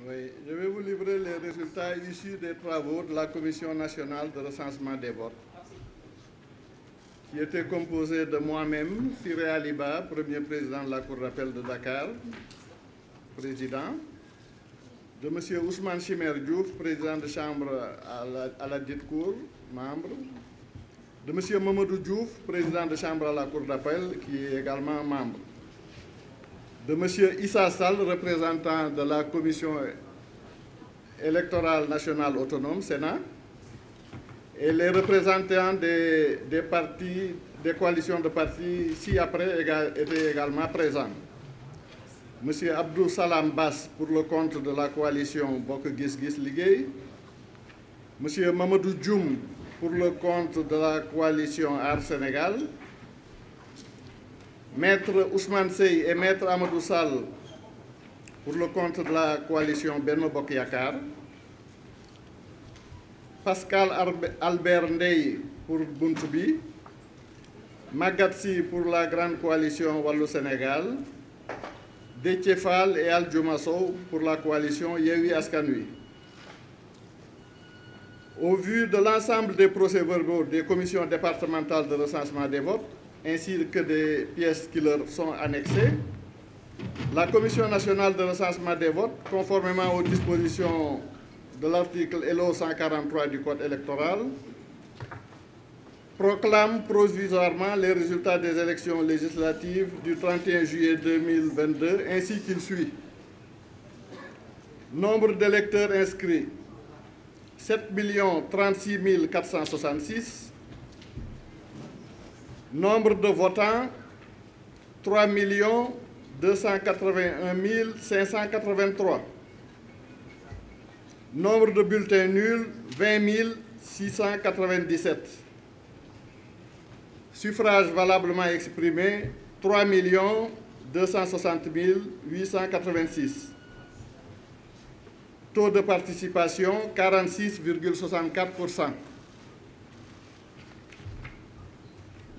Oui, je vais vous livrer les résultats issus des travaux de la Commission nationale de recensement des votes, qui était composée de moi-même, Siré Aliba, premier président de la Cour d'appel de Dakar, président, de M. Ousmane Chimère Diouf, président de chambre à la dite Cour, membre, de M. Mamadou Diouf, président de chambre à la Cour d'appel, qui est également membre, de M. Issa Sall, représentant de la Commission électorale nationale autonome, Sénat, et les représentants des partis, des coalitions de partis, ci-après, étaient également présents. M. Abdou Salam Bass pour le compte de la coalition Bok Gis Gis Liguey, M. Mamadou Djoum pour le compte de la coalition Art Sénégal, Maître Ousmane Sey et Maître Amadou Sall pour le compte de la coalition Benno Bokk Yakaar, Pascal Albert Ndeye pour Buntubi, Magatsi pour la grande coalition Wallou Sénégal, Déthié Fall et Al Diouma Sow pour la coalition Yewwi Askan Wi. Au vu de l'ensemble des procès-verbaux des commissions départementales de recensement des votes, ainsi que des pièces qui leur sont annexées, la Commission nationale de recensement des votes, conformément aux dispositions de l'article LO 143 du Code électoral, proclame provisoirement les résultats des élections législatives du 31 juillet 2022, ainsi qu'il suit. Nombre d'électeurs inscrits, 7 036 466. Nombre de votants, 3 281 583. Nombre de bulletins nuls, 20 697. Suffrages valablement exprimés, 3 260 886. Taux de participation, 46,64%.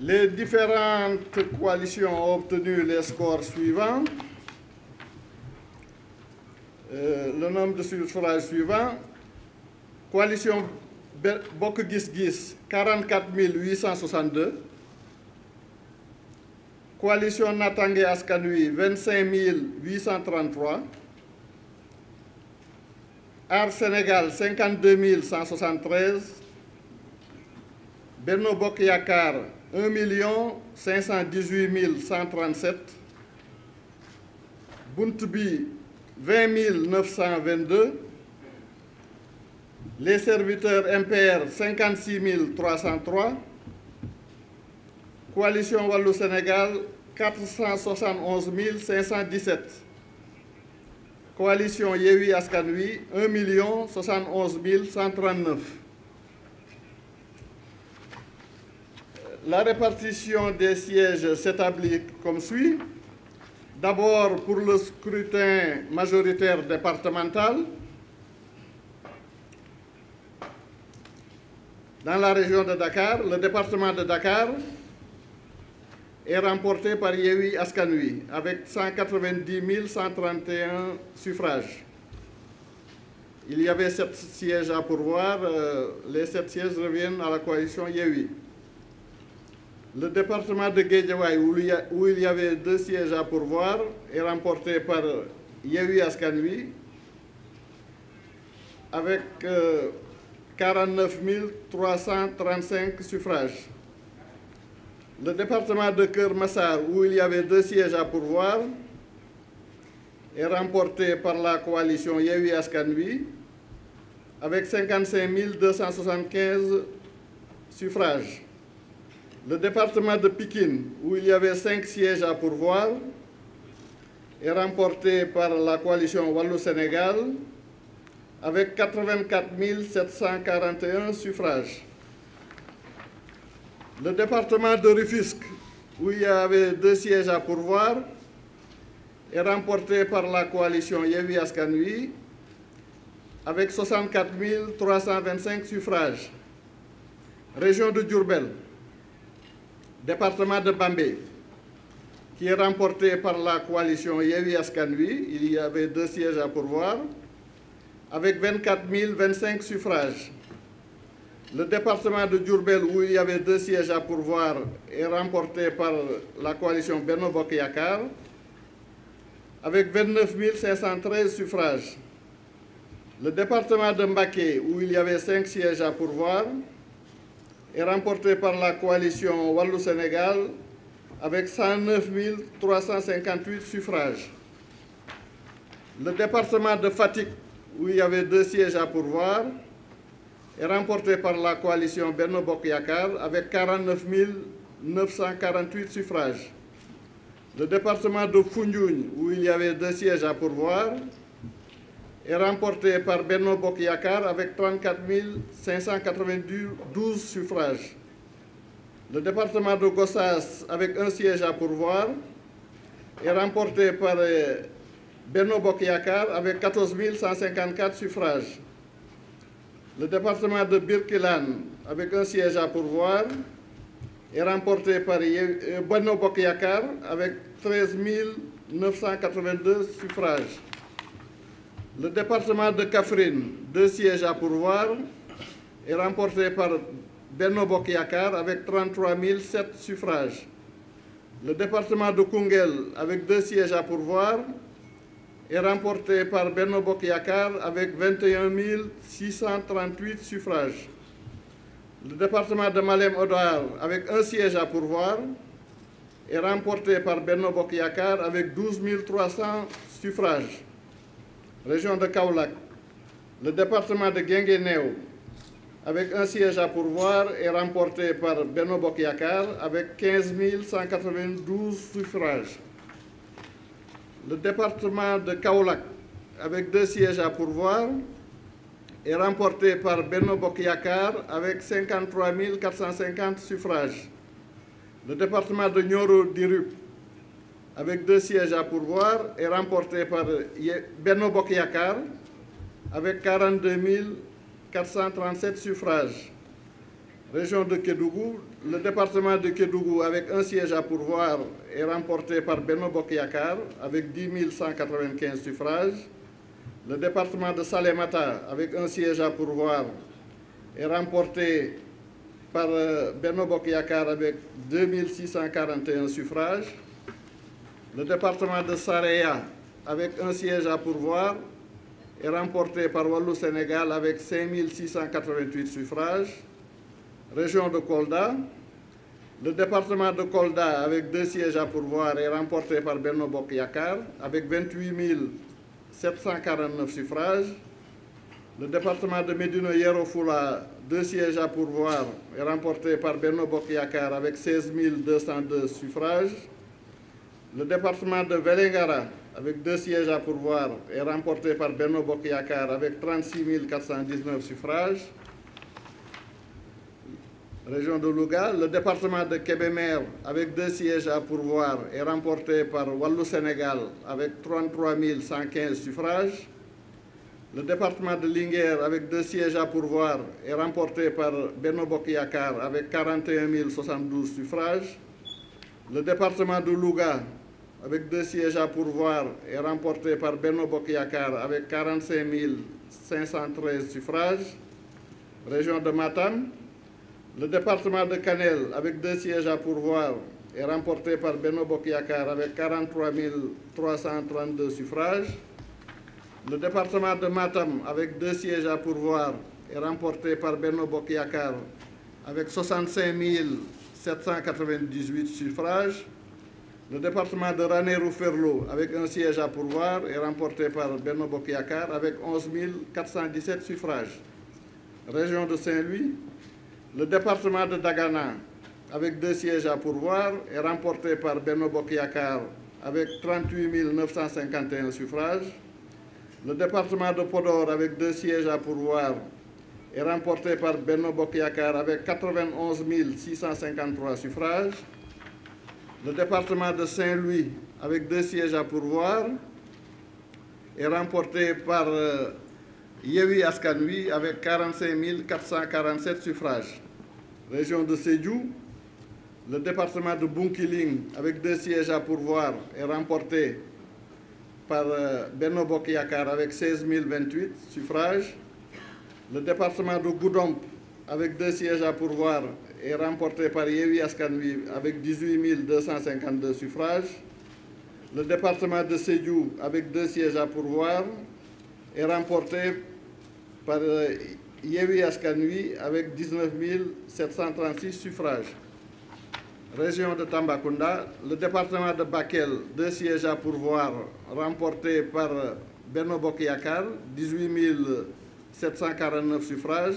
Les différentes coalitions ont obtenu les scores suivants. Le nombre de suffrages suivants. Coalition Bok Gis Gis, 44 862. Coalition Natangué Askan Wi, 25 833. Art Sénégal, 52 173. Benno Bokk Yakaar, 1 518 137. Buntubi, 20 922. Les serviteurs MPR, 56 303. Coalition Wallou Sénégal, 471 517. Coalition Yewwi Askan Wi, 1 071 139. La répartition des sièges s'établit comme suit. D'abord, pour le scrutin majoritaire départemental, dans la région de Dakar, le département de Dakar est remporté par Yewwi Askan Wi avec 190 131 suffrages. Il y avait 7 sièges à pourvoir. Les 7 sièges reviennent à la coalition Yewwi. Le département de Guédiawaye, où il y avait 2 sièges à pourvoir, est remporté par Yewwi Askan Wi avec 49 335 suffrages. Le département de Keur Massar, où il y avait 2 sièges à pourvoir, est remporté par la coalition Yewwi Askan Wi avec 55 275 suffrages. Le département de Pikine, où il y avait 5 sièges à pourvoir, est remporté par la coalition Wallou Sénégal avec 84 741 suffrages. Le département de Rufisque, où il y avait 2 sièges à pourvoir, est remporté par la coalition Yewwi Askan Wi avec 64 325 suffrages. Région de Diourbel, département de Bambey, qui est remporté par la coalition Yewwi Askan Wi, il y avait 2 sièges à pourvoir, avec 24 025 suffrages. Le département de Diourbel, où il y avait 2 sièges à pourvoir, est remporté par la coalition Benno Bokk Yakaar, avec 29 513 suffrages. Le département de Mbacké, où il y avait 5 sièges à pourvoir, est remporté par la coalition Wallu Sénégal, avec 109 358 suffrages. Le département de Fatick, où il y avait 2 sièges à pourvoir, est remporté par la coalition Benno Bokk Yakaar avec 49 948 suffrages. Le département de Foundiougne, où il y avait 2 sièges à pourvoir, est remporté par Benno Bokk Yakaar avec 34 592 suffrages. Le département de Gossas, avec 1 siège à pourvoir, est remporté par Benno Bokk Yakaar avec 14 154 suffrages. Le département de Birkelane, avec 1 siège à pourvoir, est remporté par Benno Bokk Yakaar avec 13 982 suffrages. Le département de Kaffrine, 2 sièges à pourvoir, est remporté par Benno Bokk Yakaar avec 33 007 suffrages. Le département de Koungheul, avec 2 sièges à pourvoir, est remporté par Benno Bokk Yakaar avec 21 638 suffrages. Le département de Malem Hodar, avec 1 siège à pourvoir, est remporté par Benno Bokk Yakaar avec 12 300 suffrages. Région de Kaolack, le département de Guinguinéo, avec 1 siège à pourvoir, est remporté par Benno Bokk Yakaar avec 15 192 suffrages. Le département de Kaolack, avec 2 sièges à pourvoir, est remporté par Benno Bokk Yakaar avec 53 450 suffrages. Le département de Nioro-Dirup, avec 2 sièges à pourvoir, est remporté par Benno Bokk Yakaar avec 42 437 suffrages. Région de Kédougou, le département de Kédougou, avec 1 siège à pourvoir, est remporté par Benno Bokk Yakaar avec 10 195 suffrages. Le département de Salémata, avec 1 siège à pourvoir, est remporté par Benno Bokk Yakaar avec 2 641 suffrages. Le département de Saraya, avec 1 siège à pourvoir, est remporté par Wallu Sénégal avec 5 688 suffrages. Région de Kolda, le département de Kolda, avec 2 sièges à pourvoir, est remporté par Benno Bokk Yakaar avec 28 749 suffrages. Le département de Médina Yoro Foulah, 2 sièges à pourvoir, est remporté par Benno Bokk Yakaar avec 16 202 suffrages. Le département de Vélingara, avec 2 sièges à pourvoir, est remporté par Benno Bokk Yakaar avec 36 419 suffrages. Région de Louga, le département de Kébémer, avec 2 sièges à pourvoir, est remporté par Wallu Sénégal avec 33 115 suffrages. Le département de Linguère, avec 2 sièges à pourvoir, est remporté par Benno Bokk Yakaar avec 41 072 suffrages. Le département de Louga, avec 2 sièges à pourvoir, est remporté par Benno Bokk Yakaar avec 45 513 suffrages. Région de Matam, le département de Kanel, avec 2 sièges à pourvoir, est remporté par Benno Bokk Yakaar avec 43 332 suffrages. Le département de Matam, avec 2 sièges à pourvoir, est remporté par Benno Bokk Yakaar avec 65 798 suffrages. Le département de Ranérou-Ferlo, avec 1 siège à pourvoir, est remporté par Benno Bokk Yakaar avec 11 417 suffrages. Région de Saint-Louis, le département de Dagana, avec 2 sièges à pourvoir, est remporté par Benno Bokk Yakaar avec 38 951 suffrages. Le département de Podor, avec 2 sièges à pourvoir, est remporté par Benno Bokk Yakaar avec 91 653 suffrages. Le département de Saint-Louis, avec 2 sièges à pourvoir, est remporté par Yewwi Askan Wi avec 45 447 suffrages. Région de Sédhiou, le département de Bounkiling, avec 2 sièges à pourvoir, est remporté par Benno Bokk Yakaar avec 16 028 suffrages. Le département de Goudomp avec 2 sièges à pourvoir est remporté par Yewwi Askan Wi avec 18 252 suffrages. Le département de Sédhiou avec 2 sièges à pourvoir est remporté par Yewwi Askan Wi avec 19 736 suffrages. Région de Tambacounda, le département de Bakel, 2 sièges à pourvoir remportés par Benno Bokk Yakaar, 18 749 suffrages.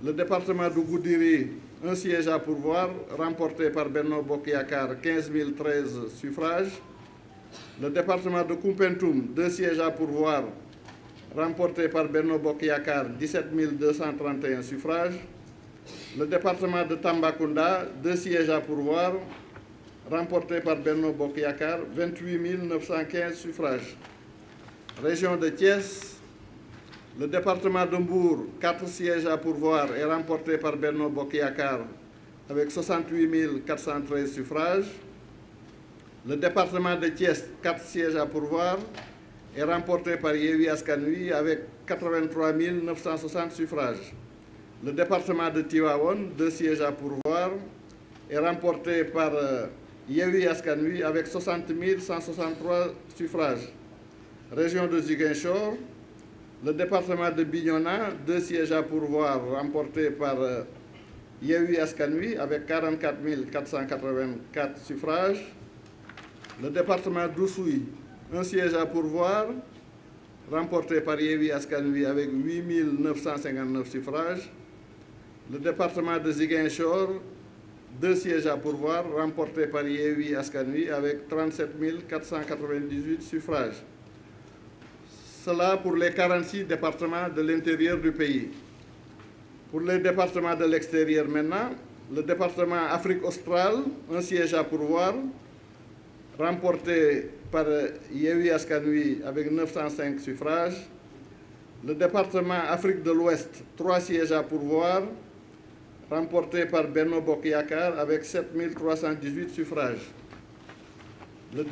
Le département de Goudiri, 1 siège à pourvoir remporté par Benno Bokk Yakaar, 15 013 suffrages. Le département de Koumpentoum, 2 sièges à pourvoir remporté par Benno Bokk Yakaar, 17 231 suffrages. Le département de Tambacounda, 2 sièges à pourvoir remporté par Benno Bokk Yakaar, 28 915 suffrages. Région de Thiès, le département de Mbour, 4 sièges à pourvoir est remporté par Benno Bokk Yakaar avec 68 413 suffrages. Le département de Thiès, 4 sièges à pourvoir est remporté par Yewwi Askan Wi avec 83 960 suffrages. Le département de Tivaouane, 2 sièges à pourvoir, est remporté par Yewwi Askan Wi avec 60 163 suffrages. Région de Ziguinchor, le département de Bignona, 2 sièges à pourvoir, remporté par Yewwi Askan Wi avec 44 484 suffrages. Le département d'Oussouye, 1 siège à pourvoir, remporté par Yewwi Askan Wi avec 8 959 suffrages. Le département de Ziguinchor, 2 sièges à pourvoir, remportés par Yewwi Askan Wi avec 37 498 suffrages. Cela pour les 46 départements de l'intérieur du pays. Pour les départements de l'extérieur maintenant, le département Afrique australe, 1 siège à pourvoir, remporté par Yewwi Askan Wi avec 905 suffrages. Le département Afrique de l'Ouest, 3 sièges à pourvoir, remporté par Benno Bokk Yakaar avec 7 318 suffrages. Le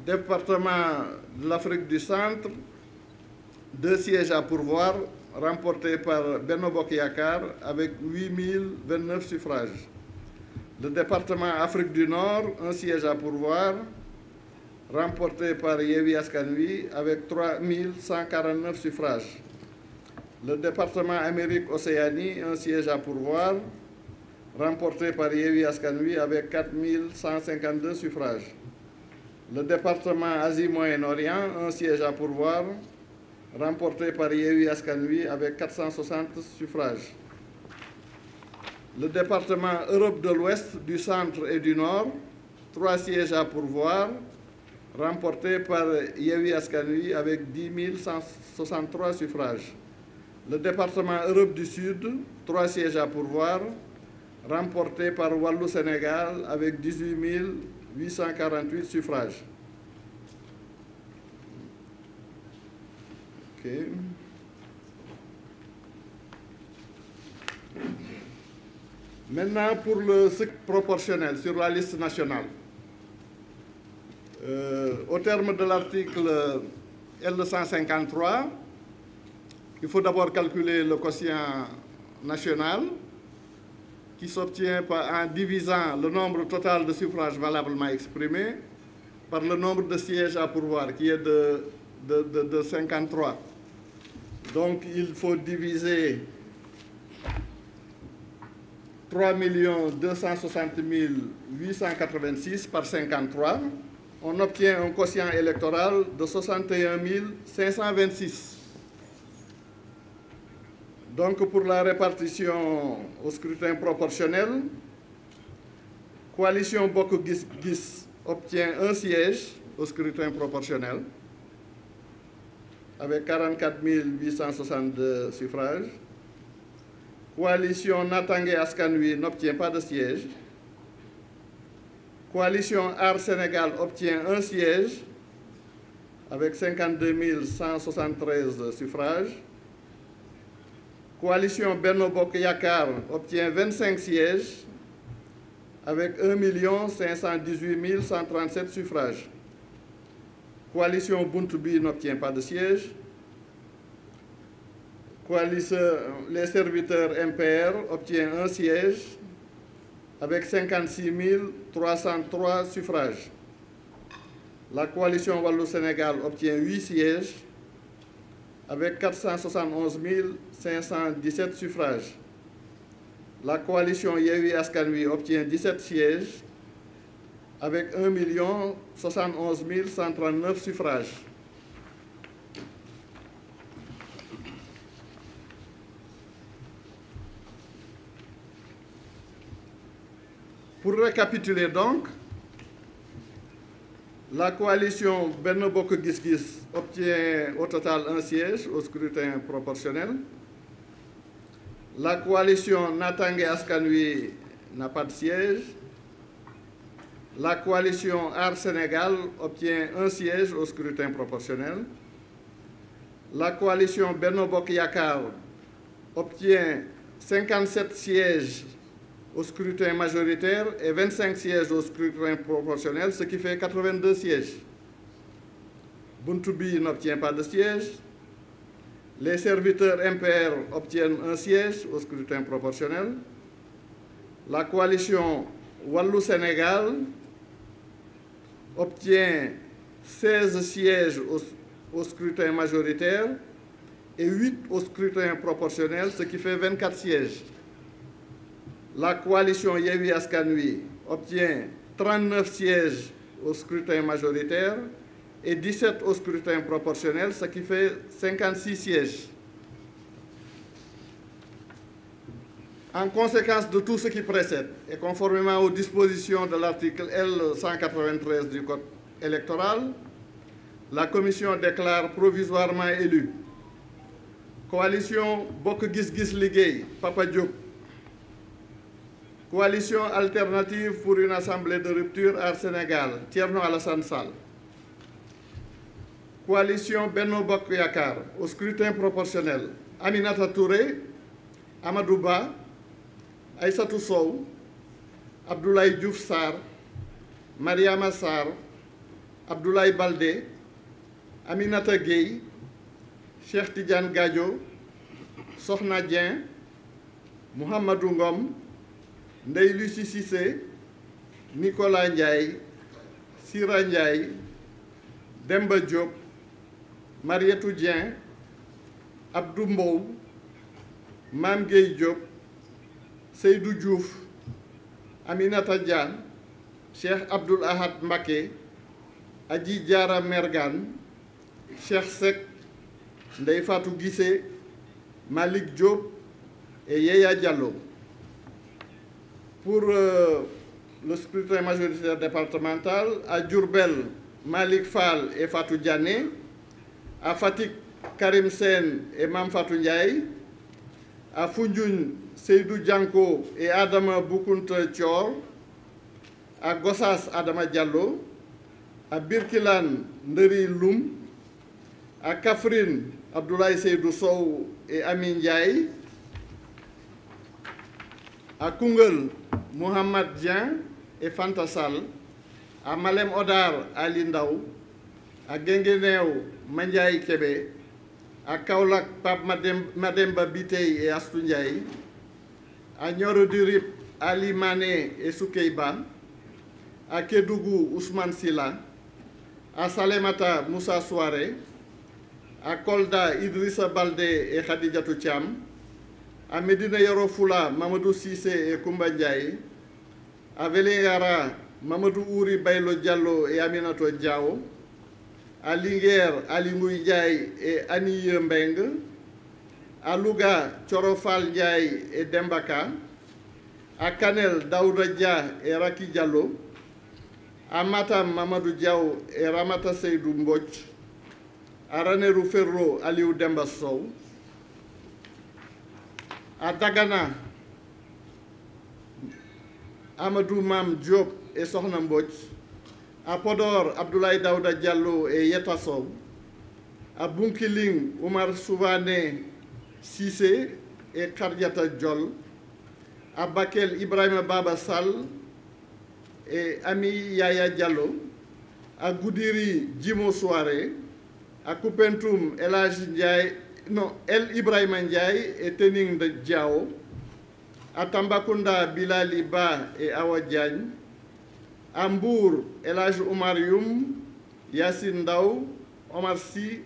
département de l'Afrique du Centre, 2 sièges à pourvoir, remporté par Benno Bokk Yakaar avec 8 029 suffrages. Le département Afrique du Nord, 1 siège à pourvoir, remporté par Yewwi Askan Wi avec 3 149 suffrages. Le département Amérique-Océanie, 1 siège à pourvoir, remporté par Yewwi Askan Wi avec 4 152 suffrages. Le département Asie-Moyen-Orient, 1 siège à pourvoir, remporté par Yewwi Askan Wi avec 460 suffrages. Le département Europe de l'Ouest, du Centre et du Nord, 3 sièges à pourvoir, remporté par Yewwi Askan Wi avec 10 163 suffrages. Le département Europe du Sud, 3 sièges à pourvoir, remporté par Wallou Sénégal avec 18 848 suffrages. Okay. Maintenant, pour le cycle proportionnel sur la liste nationale. Au terme de l'article L153, il faut d'abord calculer le quotient national qui s'obtient en divisant le nombre total de suffrages valablement exprimés par le nombre de sièges à pourvoir qui est de 53. Donc il faut diviser 3 260 886 par 53. On obtient un quotient électoral de 61 526. Donc pour la répartition au scrutin proportionnel, Coalition Bokk Gis Gis obtient 1 siège au scrutin proportionnel avec 44 862 suffrages. Coalition Natangué Askan Wi n'obtient pas de siège. Coalition Aar Sénégal obtient 1 siège avec 52 173 suffrages. Coalition Benno Bokk Yakaar obtient 25 sièges avec 1 518 137 suffrages. Coalition Buntubi n'obtient pas de siège. Les serviteurs MPR obtiennent un siège avec 56 303 suffrages. La coalition Wallou-Sénégal obtient 8 sièges avec 471 517 suffrages. La coalition Yewwi Askan Wi obtient 17 sièges avec 1 071 139 suffrages. Pour récapituler donc, la coalition Benno Bokk Gis Gis obtient au total un siège au scrutin proportionnel. La coalition Natangué Askan Wi n'a pas de siège. La coalition Aar Sénégal obtient un siège au scrutin proportionnel. La coalition Benno Bokk Yakaar obtient 57 sièges au scrutin majoritaire et 25 sièges au scrutin proportionnel, ce qui fait 82 sièges. Buntubi n'obtient pas de siège. Les serviteurs MPR obtiennent un siège au scrutin proportionnel. La coalition Wallou-Sénégal obtient 16 sièges au scrutin majoritaire et 8 au scrutin proportionnel, ce qui fait 24 sièges. La coalition Yewwi Askan Wi obtient 39 sièges au scrutin majoritaire et 17 au scrutin proportionnel, ce qui fait 56 sièges. En conséquence de tout ce qui précède, et conformément aux dispositions de l'article L193 du Code électoral, la Commission déclare provisoirement élu coalition Bokk Gis Gis Liguey, Papa Diop. Coalition alternative pour une assemblée de rupture Aar Sénégal, Thierno Alassane Sall. Coalition Benno Bokk Yakaar, au scrutin proportionnel, Aminata Touré, Amadou Ba, Aïssatou Sow, Abdoulaye Diouf Sarr, Mariama Sarr, Abdoulaye Baldé, Aminata Gueye, Cheikh Tidiane Gadio, Sokhna Dieng, Mouhamadou Ngom, Ndeye Lucie Cissé, Nicolas Ndiaye, Sira Ndiaye, Demba Diop, Marietou Dieng, Abdou Mbow, Mame Gueye Diop, Seydou Diouf, Aminata Diane, Cheikh Abdoul Ahad Mbacké, Adji Diara Mergane, Cheikh Seck, Ndeye Fatou Guissé, Malik Diop et Yeya Diallo. Pour le scrutin majoritaire départemental, à Diourbel, Malik Fall et Fatou Diané, à Fatick, Karim Sène et Mame Fatou Ndiaye, à Foundiougne, Seydou Dianko et Adama Boukounta Thior, à Gossas, Adama Diallo, à Birkilane, Nderi Loum, à Kaffrine, Abdoulaye Seydou Sow et Amin Ndiaye, à Koungheul, Mohamed Dieng et Fanta Sall, à Malem Odar, Ali Ndaw, à Guinguinéo, Mandiaye Kébé, à Kaolack, Pape Mademba Biteye et Astou Ndiaye, à Nioro du Rip, Ali Mané et Soukeyba, à Kédougou, Ousmane Silla, à Salemata, Moussa Souare, à Kolda, Idrissa Baldé et Khadijatou Thiam, à Médina Yoro Fula, Mamadou Cissé et Koumba Ndiaye, à Vélingara, Mamadou Ouri Baylo Diallo et Aminato Diao, à Linguère, Ali Ngouille Ndiaye et Annie Mbeng, à Louga, Thiorofal Ndiaye et Dembaka, à Kanel, Daouda Dia et Raki Diallo, à Matam, Mamadou Diao et Ramata Seydou Mbodj, à Ranérou Ferro, Aliou Demba Sow, à Dagana, Amadou Mam Diop et Sokhna Mbodj, à Podor, Abdoulaye Daouda Diallo et Yeta Sow, à Bunkiling, Oumar Souvané Cissé et Kardiata Diol, à Bakel, Ibrahima Baba Sall et Ami Yaya Diallo, à Goudiri Djimo Souare, à Koupentoum El Ibrahima Ndiaye et Tening de Diao, à Tambacounda Bilali Ba et Awa Diagne, à Mbour Elhaj Oumar Youm, Yassine Daou, Omar Sy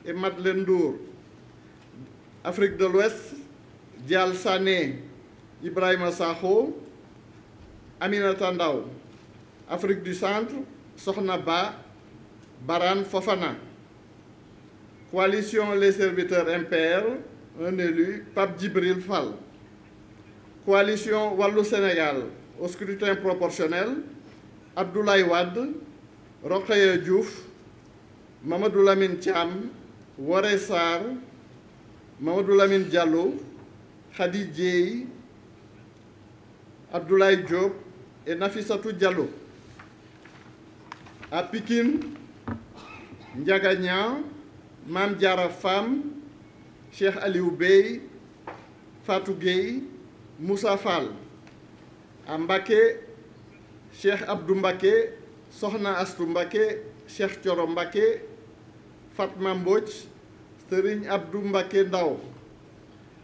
et Madeleine Ndour. Afrique de l'Ouest, Dial Sané, Ibrahima Sakho, Aminata Ndaw. Afrique du Centre, Sokhna Ba, Baran Fofana. Coalition Les Serviteurs MPR, un élu, Pape Djibril Fall. Coalition Wallou Sénégal, au scrutin proportionnel, Abdoulaye Wade, Rokhaya Diouf, Mamadou Lamine Thiam, Woré Sarr, Mamadou Lamine Diallo, Khady Dieye, Abdoulaye Diop et Nafissatou Diallo. À Pikine, Ndiaga Niang, Mame Diarra Fam, Cheikh Aliou Bey, Fatou Gueye, Moussa Fall. À Mbacké, Cheikh Abdou Mbacké, Sokhna Astou Mbacké, Cheikh Thioro Mbacké, Fatma Mbodj, Serigne Abdou Mbacké Ndaw.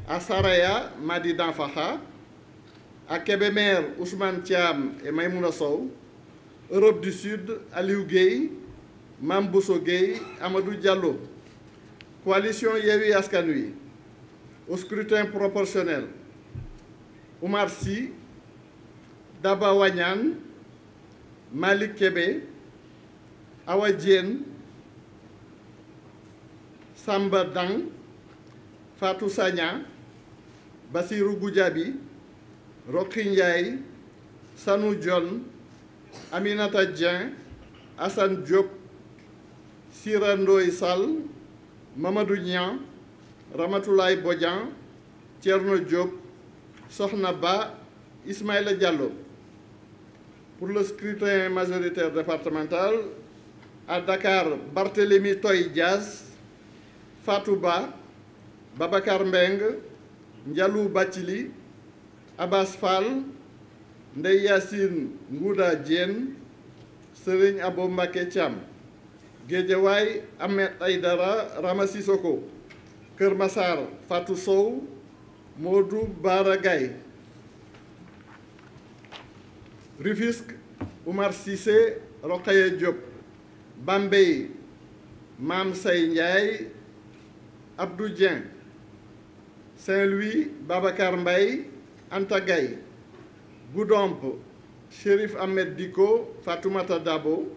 À Saraya, Madi Danfakha. À Kébémer, Ousmane Thiam et Maïmouna Sow. Europe du Sud, Aliou Gueye, Mame Bousso Gueye, Amadou Diallo. Coalition Yewwi Askan Wi. Au scrutin proportionnel, Oumar Sy, Daba Wagnan, Malik Kébé, Awa Diène, Samba Dang, Fatou Sagna, Bassirou Goudiaby, Rokhaya Ndiaye, Sanou Dione, Aminata Dieng, Assane Diop, Sira Ndoye Sall, Mamadou Niang, Ramatoulaye Bodian, Thierno Diop, Sokhna Ba, Ismaïla Diallo. Pour le scrutin majoritaire départemental, à Dakar, Barthélémy Toye Dias, Fatou Ba, Babacar Mbeng, Ndialou Bathily, Abbas Fall, Ndeye Yassine Ngouda Diène, Serigne Abo Mbacké Thiam. Guédiawaye, Ahmed Aïdara, Rama Sissoko. Keur Massar, Fatou Sow, Modou Bara Gaye. Rufisque, Oumar Cissé, Rokhaya Diop. Bambey, Mame Say Ndiaye, Abdou Dieng. Saint-Louis, Babacar Mbaye, Anta Gaye. Goudomp, Chérif Ahmed Diko, Fatoumata Dabo.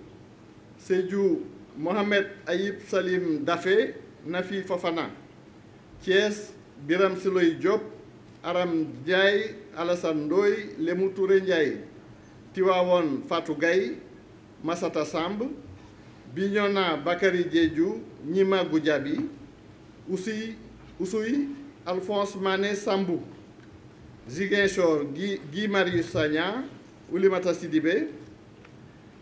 Sédhiou, Mohamed Ayib Salim Dafé, Nafi Fofana. Thiès, Biram Siloy Diop, Aram Ndiaye, Alassane Ndoye, Lemou Touré Ndiaye. Tivaouane, Fatou Gaye, Massata Samb. Bignona, Bakary Diédhiou, Nima Goudiaby. Oussouye, Alphonse Mané Sambou. Ziguinchor, Guy Marius Sagna, Oulimata Sidibé.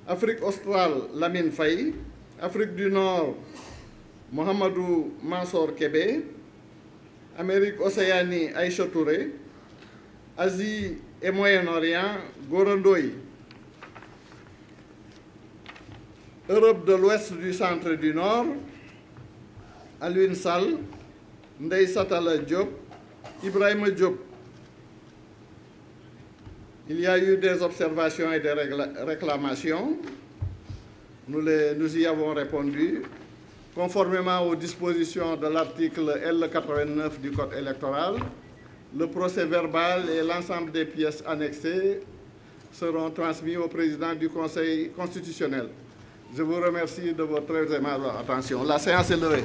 Afrique australe, Lamine Faye. Afrique du Nord, Mohamedou Mansour Kébé. Amérique Océanie, Aïcha Touré. Asie et Moyen-Orient, Gora Ndoye. Europe de l'Ouest, du Centre et du Nord, Alioune Sall, Ndeye Satala Diop, Ibrahima Diop. Il y a eu des observations et des réclamations. Nous y avons répondu. Conformément aux dispositions de l'article L89 du Code électoral, le procès-verbal et l'ensemble des pièces annexées seront transmis au président du Conseil constitutionnel. Je vous remercie de votre très aimable attention. La séance est levée.